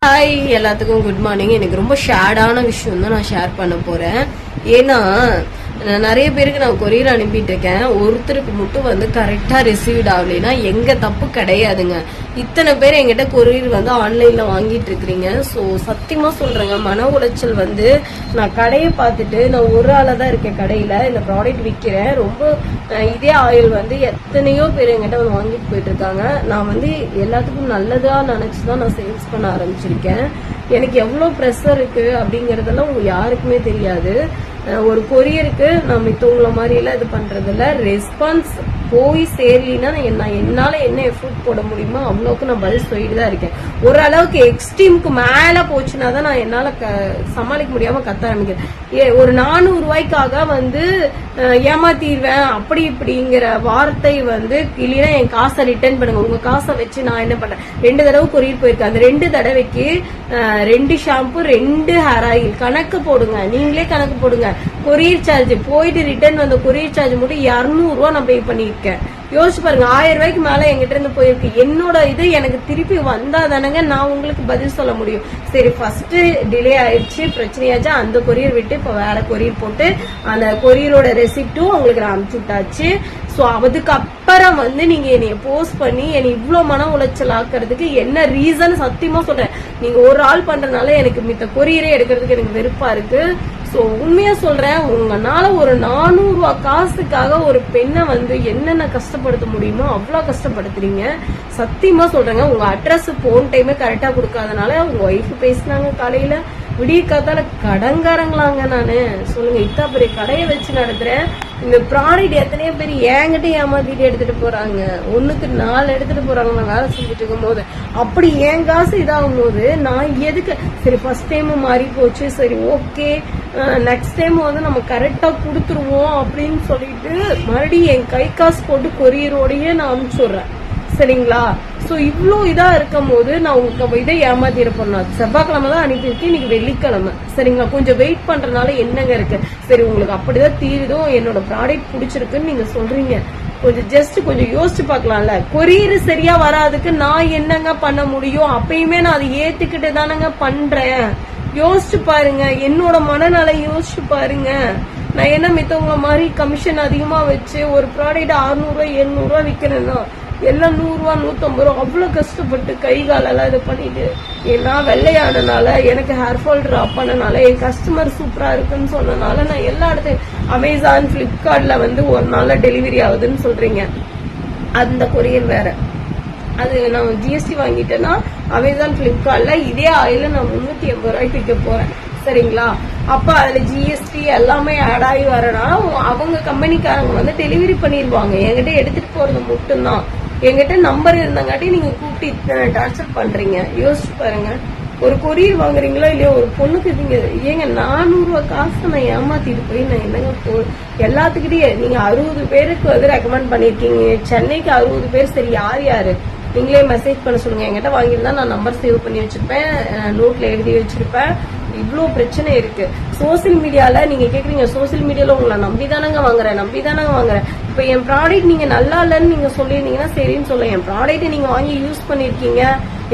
Hi எல்லாத்துக்கும் good morning. எனக்கு ரொம்ப ஷேடான விஷயம் தான் நான் ஷேர் பண்ண போறேன். ஏன்னா நிறைய பேருக்கு நான் கொரியர் அனுப்பிட்டு இருக்கேன். ஒருத்தருக்கு மட்டும் வந்து கரெக்டா ரிசீவ்ட் ஆகலைன்னா எங்க தப்பு கிடையாதுங்க. இத்தனை பேர் எங்கிட்ட கொரியர் ஆன்லைன்ல வாங்கிட்டு இருக்கிறீங்க. ஸோ சத்தியமா சொல்றேங்க, மன உளைச்சல் நான் கடையை பார்த்துட்டு நான் ஒரு ஆளா தான் இருக்கேன் கடையில இந்த ப்ராடக்ட் விற்கிறேன். ரொம்ப இதே ஆயில் எத்தனையோ பேர் எங்கிட்ட வாங்கிட்டு போயிட்டு இருக்காங்க. நான் எல்லாத்துக்கும் நல்லதா நினைச்சுதான் நான் சேல்ஸ் பண்ண ஆரம்பிச்சிருக்கேன். எனக்கு எவ்வளவு ப்ரெஷர் இருக்கு அப்படிங்கறதெல்லாம் உங்க யாருக்குமே தெரியாது. ஒரு கொரியருக்கு நான் மித்தவங்கள மாதிரி எல்லாம் இது பண்றது இல்ல. ரெஸ்பான்ஸ் போய் சேரலினா என்னால என்ன எஃபோர்ட் போட முடியுமோ அவ்வளவுக்கு நான் பதில் சொல்லிட்டு தான் இருக்கேன். ஓரளவுக்கு எக்ஸ்ட்ரீமுக்கு மேல போச்சுன்னா தான் நான் என்னால சமாளிக்க முடியாம கத்த ஆரம்பிக்கிறேன். ஒரு 400 ரூபாய்க்காக ஏமாத்திடுவேன் அப்படி இப்படிங்கிற வார்த்தை இல்லைன்னா என் காசை ரிட்டர்ன் பண்ணுங்க, உங்க காசை வச்சு நான் என்ன பண்றேன். 2 தடவை கொரியர் போயிருக்கேன். அந்த 2 தடவைக்கு 2 ஷாம்பு 2 ஹேர் ஆயில் கணக்கு போடுங்க, நீங்களே கணக்கு போடுங்க. கொரியர் சார்ஜ் போயிட்டு ரிட்டர்ன் வந்த கொரியர் சார்ஜ் மட்டும் 200 ரூபா நான் பே பண்ணிருக்கேன். யோசிச்சு பாருங்க, 1000 ரூபாய்க்கு மேல எங்கிட்ட இருந்து போயிருக்கு. என்னோட இது எனக்கு திருப்பி வந்தா தானங்க நான் உங்களுக்கு பதில் சொல்ல முடியும். சரி, ஃபர்ஸ்ட் டிலே ஆயிடுச்சு, பிரச்சனையாச்சு, அந்த கொரியர் விட்டு இப்ப வேற கொரியர் போட்டு அந்த கொரியரோட ரெசிப்டும் உங்களுக்கு நான் அனுப்பிச்சு விட்டாச்சு. சோ அதுக்கப்புறம் நீங்க என்னைய போஸ்ட் பண்ணி என்னை இவ்வளவு மன உளைச்சல் ஆக்குறதுக்கு என்ன ரீசன் சத்தியமா சொல்றேன். நீங்க ஒரு ஆள் பண்றதுனால எனக்கு மித்த கொரியரே எடுக்கிறதுக்கு எனக்கு வெறுப்பா இருக்கு. சோ உண்மையா சொல்றேன், உங்களால ஒரு 400 ரூபாய் காசுக்காக ஒரு பெண்ணை என்னென்ன கஷ்டப்படுத்த முடியுமோ அவ்வளவு கஷ்டப்படுத்துறீங்க. சத்தியமா சொல்றேங்க, உங்க அட்ரஸ் போன் டைமே கரெக்டா கொடுக்காதனால உங்க ஒய்ஃப் பேசினாங்க காலையில, விடிய காத்தால கடங்காரங்களாங்க. நானு சொல்லுங்க, இத்தா பெரிய கடையை வச்சு நடத்துறேன். இந்த ப்ராடக்ட் எத்தனையோ பேர் என்கிட்ட ஏமாத்திட்டு எடுத்துட்டு போறாங்க. 1க்கு 4 எடுத்துட்டு போறாங்க நான் வேலை செஞ்சுட்டு இருக்கும் போது. அப்படி என் காசு இதாகும் போது நான் எதுக்கு? சரி, ஃபர்ஸ்ட் டைம் மாறி போச்சு, சரி ஓகே, நெக்ஸ்ட் டைம் நம்ம கரெக்டா கொடுத்துருவோம் அப்படின்னு சொல்லிட்டு மறுபடியும் என் கை காசு போட்டு கொரியரோடயே நான் அனுப்பிச்சுடுறேன். சரிங்களா? சோ இவ்ளோ இதா இருக்கும் போது நான் உங்களுக்கு இதை ஏமாத்திருப்பேன். நான் செவ்வாய்க்கிழமை தான் அனுப்பியிருக்கேன், இன்னைக்கு வெள்ளிக்கிழமை. சரிங்களா? கொஞ்சம் வெயிட் பண்றதுனால என்னங்க இருக்கு? சரி, உங்களுக்கு அப்படிதான் தீருதோ, என்னோட ப்ராடக்ட் பிடிச்சிருக்குன்னு நீங்க சொல்றீங்க, கொஞ்சம் யோசிச்சு பாக்கலாம்ல. கொரியர் சரியா வராதுக்கு நான் என்னங்க பண்ண முடியும்? அப்பயுமே நான் அதை ஏத்துக்கிட்டு தானங்க பண்றேன். யோசிச்சு பாருங்க, என்னோட மனநலை யோசிச்சு பாருங்க. நான் என்ன மித்தவங்க மாதிரி கமிஷன் அதிகமா வச்சு ஒரு ப்ராடக்ட் 600 ரூபாய் 700 ரூபாய் விற்கிறேன்னா எல்லாம் 100 ரூபா 150 ரூபா அவ்வளவு கஷ்டப்பட்டு கை காலெல்லாம் இது பண்ணிட்டு நான் வெள்ளையானனால எனக்கு ஹேர் ஃபால் டிராப் பண்ணனால என் கஸ்டமர் சூப்பரா இருக்குன்னு சொன்னனால நான் எல்லா இடத்தையும் அமேசான் பிளிப்கார்ட்ல ஒரு நாள்ல டெலிவரி ஆகுதுன்னு சொல்றீங்க. அந்த கொரியர் வேற, அது நான் ஜிஎஸ்டி வாங்கிட்டேன்னா அமேசான் பிளிப்கார்ட்ல இதே ஆயில நான் 380 ரூபாய்க்கு விற்க போறேன். சரிங்களா? அப்ப அதுல ஜிஎஸ்டி எல்லாமே ஆட் ஆகி வரனா அவங்க கம்பெனிக்காரங்க டெலிவரி பண்ணிருவாங்க. என்கிட்ட எடுத்துட்டு போறது மட்டும்தான். என்கிட்ட நம்பர் இருந்தங்காட்டி நீங்க கூப்பிட்டு டார்ச்சர் பண்றீங்க. யோசிச்சு பாருங்க, ஒரு கொரியர் வாங்குறீங்களோ இல்லையோ, ஒரு பொண்ணுக்கு நீங்க ஏங்க 400 ரூபாய் காசு நான் ஏமாத்திட்டு போய் நான் என்னங்க எல்லாத்துக்கிட்டே நீங்க 60 பேருக்கு ரெக்கமெண்ட் பண்ணிருக்கீங்க. சென்னைக்கு 60 பேர். சரி, யாரு நீங்களே மெசேஜ் பண்ண சொல்லுங்க. என்கிட்ட வாங்கியிருந்தா நான் நம்பர் சேவ் பண்ணி வச்சிருப்பேன், நோட்ல எழுதி வச்சிருப்பேன். இவ்வளவு பிரச்சனை இருக்கு சோசியல் மீடியால. நீங்க கேக்குறீங்க, சோசியல் மீடியால உங்களை நம்பிதானங்க வாங்குறேன். இப்ப என் ப்ராடக்ட் நீங்க நல்லா இல்லன்னு நீங்க சொல்லிருந்தீங்கன்னா சரின்னு சொல்ல. என் ப்ராடக்ட் நீங்க வாங்கி யூஸ் பண்ணிருக்கீங்க,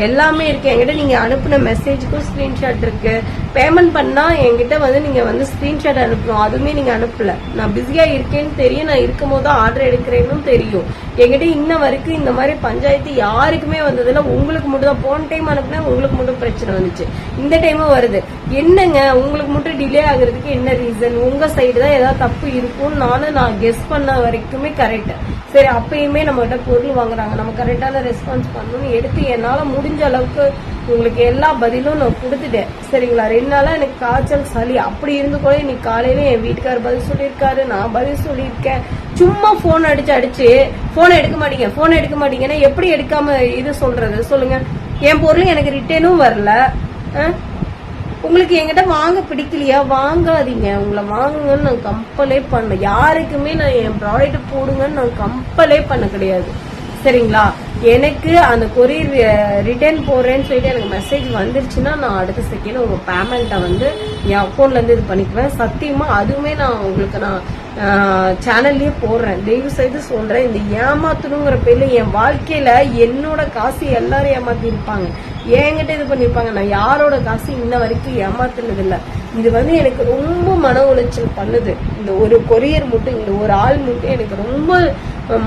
எல்லாமே இருக்கு. என்கிட்ட நீங்க அனுப்புன மெசேஜுக்கும் ஸ்கிரீன்ஷாட் இருக்கு. பேமெண்ட் பண்ணா என்கிட்ட நீங்க ஸ்கிரீன்ஷாட் அனுப்பணும், அதுவுமே நீங்க அனுப்பல. நான் பிஸியா இருக்கேன்னு தெரியும், நான் இருக்கும் போது ஆர்டர் எடுக்கிறேன்னு தெரியும். என்கிட்ட இன்ன வரைக்கும் இந்த மாதிரி பஞ்சாயத்து யாருக்குமே வந்ததுல உங்களுக்கு மட்டும் தான். போன டைம் அனுப்புனா உங்களுக்கு மட்டும் பிரச்சனை வந்துச்சு, இந்த டைமும் வருது. என்னங்க உங்களுக்கு மட்டும் டிலே ஆகுறதுக்கு என்ன ரீசன்? உங்க சைடு தான் ஏதாவது தப்பு இருக்கும்னு நான் கெஸ் பண்ண வரைக்குமே கரெக்ட். சரி, அப்பயுமே நம்ம கிட்ட பொருள் வாங்குறாங்க, நம்ம கரெக்டான ரெஸ்பான்ஸ் பண்ணணும்னு எடுத்து என்னால முடிஞ்ச அளவுக்கு உங்களுக்கு எல்லா பதிலும் நான் கொடுத்துட்டேன். சரிங்களா? 2 நாளா எனக்கு காய்ச்சல் சளி அப்படி இருந்து கூட இன்னைக்கு காலையில என் வீட்டுக்காரர் பதில் சொல்லியிருக்காரு, நான் பதில் சொல்லியிருக்கேன். சும்மா போன் அடிச்சு போன் எடுக்க மாட்டீங்கன்னா எப்படி எடுக்காம இது சொல்றது சொல்லுங்க? என் பொருள் எனக்கு ரிட்டர்னும் வரல. உங்களுக்கு என்கிட்ட வாங்க பிடிக்கலையா? வாங்காதீங்க. உங்களை வாங்குங்கன்னு நான் கம்பலே பண்ண, யாருக்குமே நான் என் ப்ராடக்ட் போடுங்கன்னு நான் கம்பலே பண்ண கிடையாது. சரிங்களா? எனக்கு அந்த கொரியர் ரிட்டர்ன் போறேன்னு சொல்லிட்டு எனக்கு மெசேஜ் வந்துருச்சுன்னா நான் அடுத்த செகண்ட் உங்க பேமெண்ட்டை என் அக்கௌண்ட்ல இருந்து இது பண்ணிக்குவேன். சத்தியமா அதுவுமே நான் உங்களுக்கு நான் சேனல்லயே போடுறேன். தயவு செய்து சொல்றேன், இந்த ஏமாத்தணுங்கிற பேர்ல என் வாழ்க்கையில என்னோட காசு எல்லாரும் ஏமாத்தி இருப்பாங்க. என்கிட்ட இது பண்ணிருப்பாங்க. நான் யாரோட காசு இன்ன வரைக்கும் ஏமாத்துனது இல்ல. இது வந்து எனக்கு ரொம்ப மன உளைச்சல் பண்ணுது. இந்த ஒரு கொரியர் மட்டும், இந்த ஒரு ஆள் மட்டும் எனக்கு ரொம்ப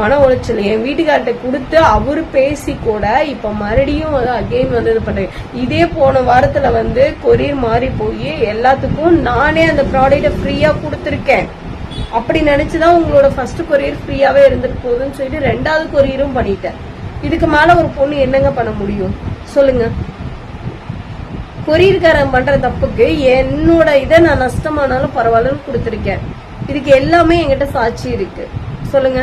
மன உளைச்சல். என் வீட்டுக்கார்ட்ட கொடுத்து அவரு பேசி கூட இப்ப மறுபடியும் அகெயின் வந்து இது பண்றேன். இதே போன வாரத்துல வந்து கொரியர் மாறி போய் எல்லாத்துக்கும் நானே அந்த ப்ராடக்ட ஃப்ரீயா கொடுத்துருக்கேன். அப்படி நினைச்சுதான் உங்களோட ஃபர்ஸ்ட் கொரியர் ஃப்ரீயாவே இருந்துட்டு போகுதுன்னு சொல்லிட்டு 2வது கொரியரும் பண்ணிட்டேன். இதுக்கு மேல ஒரு பொண்ணு என்னங்க பண்ண முடியும் சொல்லுங்க? கொரியர்காரன் பண்ற தப்புக்கு என்னோட இதை நான் நஷ்டமானாலும் பரவாயில்லன்னு கொடுத்துருக்கேன். இதுக்கு எல்லாமே என்கிட்ட சாட்சி இருக்கு. சொல்லுங்க,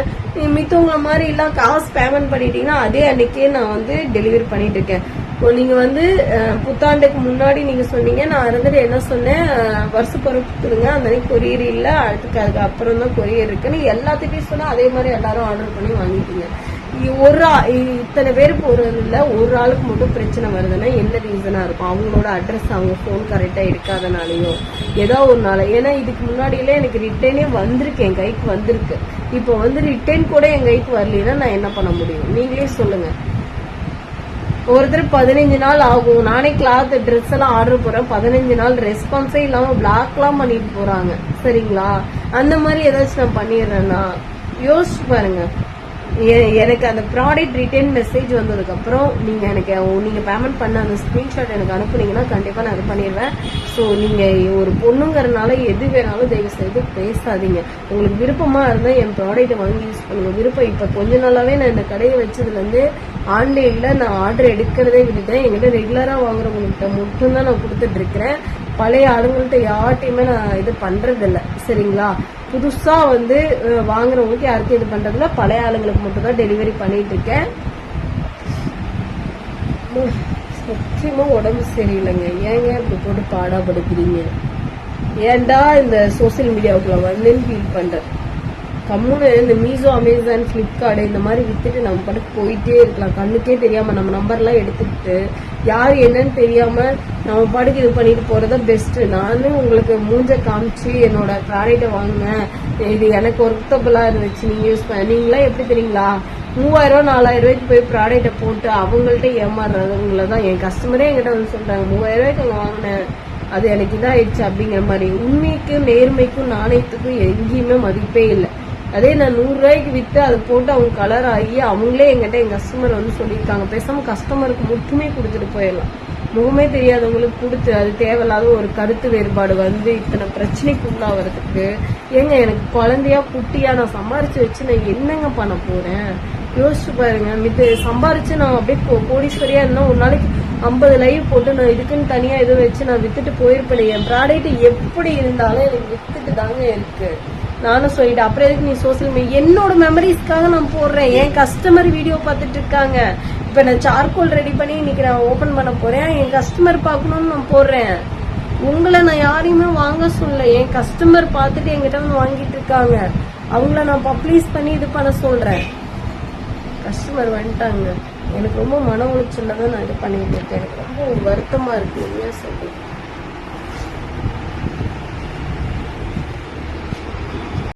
மித்தவங்கள மாதிரி எல்லாம் காசு பேமெண்ட் பண்ணிட்டீங்கன்னா அதே அன்னைக்கே நான் வந்து டெலிவரி பண்ணிட்டு இருக்கேன். நீங்க வந்து புத்தாண்டுக்கு முன்னாடி நீங்க சொன்னீங்க, நான் இருந்துட்டு என்ன சொன்னேன், வருஷ பொறுப்புங்க அந்த அன்னைக்கு கொரியர் இல்ல, அதுக்கு அப்புறம் தான் கொரியர் இருக்குன்னு எல்லாத்துட்டையும் சொன்னா அதே மாதிரி எல்லாரும் ஆர்டர் பண்ணி வாங்கிட்டீங்க. இத்தனை பேருக்கு ஒரு ஆளுக்கு மட்டும் பிரச்சனை வருதுன்னா என்ன ரீசனா இருக்கும்? அவங்களோட அட்ரஸ் அவங்க போன் கரெக்டா இருக்காதனாலயோ ஏதோ ஒரு நாள். ஏன்னா இதுக்கு முன்னாடியில எனக்கு ரிட்டர்னே வந்திருக்கு, என் கைக்கு வந்திருக்கு. இப்போ வந்து ரிட்டர்ன் கூட என் கைக்கு வரலன்னா நான் என்ன பண்ண முடியும்? நீங்களே சொல்லுங்க. ஒருத்தர் 15 நாள் ஆகும். நானே கிளாத் ட்ரெஸ் எல்லாம் ஆர்டர் போறேன், 15 நாள் ரெஸ்பான்ஸே இல்லாம பிளாக் எல்லாம் பண்ணிட்டு போறாங்க. சரிங்களா? அந்த மாதிரி ஏதாச்சும் நான் பண்ணிடுறேன்னா யோசிச்சு பாருங்க. எனக்கு அந்த ப்ராடக்ட் ரிட்டர்ன் மெசேஜ் வந்ததுக்கு அப்புறம் நீங்க பேமெண்ட் பண்ண அந்த ஸ்கிரீன்ஷாட் எனக்கு அனுப்புனீங்கன்னா கண்டிப்பா நான் அது பண்ணிடுவேன். ஸோ நீங்க ஒரு பொண்ணுங்கறனால எது வேணாலும் தயவு செய்து பேசாதீங்க. உங்களுக்கு விருப்பமா இருந்தா என் ப்ராடக்ட் வாங்கி யூஸ் பண்ணுங்க. விருப்பம் இப்ப கொஞ்ச நாளாவே நான் இந்த கடையை வச்சதுல இருந்து ஆன்லைன்ல நான் ஆர்டர் எடுக்கிறதே விட்டுட்டேன். எங்கிட்ட ரெகுலரா வாங்குறவங்ககிட்ட மட்டும்தான் நான் கொடுத்துட்டு இருக்கிறேன். பழைய ஆளுங்கள்ட்ட யார்ட்டையுமே நான் இது பண்றது இல்லை. சரிங்களா? புதுசா வந்து வாங்குறவங்களுக்கு யாருக்கும் இது பண்றதுல பழைய ஆளுங்களுக்கு மட்டும் தான் டெலிவரி பண்ணிட்டு இருக்கேன். சத்தியமா உடம்பு சரியில்லைங்க. ஏங்க இப்படி போட்டு பாடாப்படுக்கிறீங்க? ஏன்டா இந்த சோசியல் மீடியாவுக்குள்ள வந்தேன்னு ஃபீல் பண்றேன். கம்முன்னு இந்த மீசோ, அமேசான், பிளிப்கார்ட் இந்த மாதிரி வித்துட்டு நம்ம பாட்டுக்கு போயிட்டே இருக்கலாம். கண்ணுக்கே தெரியாம நம்ம நம்பர்லாம் எடுத்துக்கிட்டு யாரு என்னன்னு தெரியாம நம்ம பாட்டுக்கு இது பண்ணிட்டு போறதா பெஸ்ட். நானும் உங்களுக்கு மூஞ்ச காமிச்சு என்னோட ப்ராடக்ட வாங்கினேன், இது எனக்கு ஒர்த்தபிளா இருந்துச்சு, நீங்க யூஸ் பண்ண. நீங்களாம் எப்படி தெரியுங்களா? 3000 4000 ரூபாய்க்கு போய் ப்ராடக்ட போட்டு அவங்கள்ட்ட ஏமாறுறவங்களதான் என் கஸ்டமரே என்கிட்ட வந்து சொல்றாங்க, 3000 ரூபாய்க்கு அங்க வாங்கினேன், அது எனக்கு இதாயிடுச்சு அப்படிங்கிற மாதிரி. உண்மைக்கும் நேர்மைக்கும் நாணயத்துக்கும் எங்கேயுமே மதிப்பே இல்லை. அதே நான் 100 ரூபாய்க்கு வித்து அதை போட்டு அவங்க கலர் ஆகி அவங்களே எங்கிட்ட என் கஸ்டமர் வந்து சொல்லியிருக்காங்க, பேசாம கஸ்டமருக்கு மட்டுமே கொடுத்துட்டு போயிடலாம். முகமே தெரியாதவங்களுக்கு கொடுத்து அது தேவையில்லாத ஒரு கருத்து வேறுபாடு வந்து இத்தனை பிரச்சனைக்கு உள்ளாகிறதுக்கு ஏங்க எனக்கு குழந்தையா குட்டியா நான் சம்பாரிச்சு வச்சு நான் என்னங்க பண்ண போறேன்? யோசிச்சு பாருங்க. மித்த சம்பாரிச்சு நான் அப்படியே கோடீஸ்வரியா இருந்தா ஒரு நாளைக்கு 50 லைவ் போட்டு நான் இதுக்குன்னு தனியா இதை வச்சு நான் வித்துட்டு போயிருப்பேன். என் ப்ராடக்ட் எப்படி இருந்தாலும் எனக்கு வித்துட்டு தாங்க இருக்கு. நானும் சொல்லிட்டேன். அப்புறம் எதுக்கு நீ சோசியல் மீடியா? என்னோட மெமரிஸ்க்காக நான் போடுறேன். என் கஸ்டமர் வீடியோ பார்த்துட்டு இருக்காங்க. இப்ப நான் சார்கோல் ரெடி பண்ணி இன்னைக்கு நான் ஓபன் பண்ண போறேன். என் கஸ்டமர் பார்க்கணும்னு நான் போடுறேன். உங்களை நான் யாரையுமே வாங்க சொல்லல. என் கஸ்டமர் பார்த்துட்டு என்கிட்ட வந்து வாங்கிட்டு இருக்காங்க. அவங்கள நான் பப்ளிஷ் பண்ணி இது பண்ண சொல்றேன். கஸ்டமர் வந்துட்டாங்க. எனக்கு ரொம்ப மன உளைச்சல்ல தான் நான் இது பண்ணிட்டு இருக்கேன். எனக்கு ரொம்ப வருத்தமா இருக்கு. சொல்றேன்.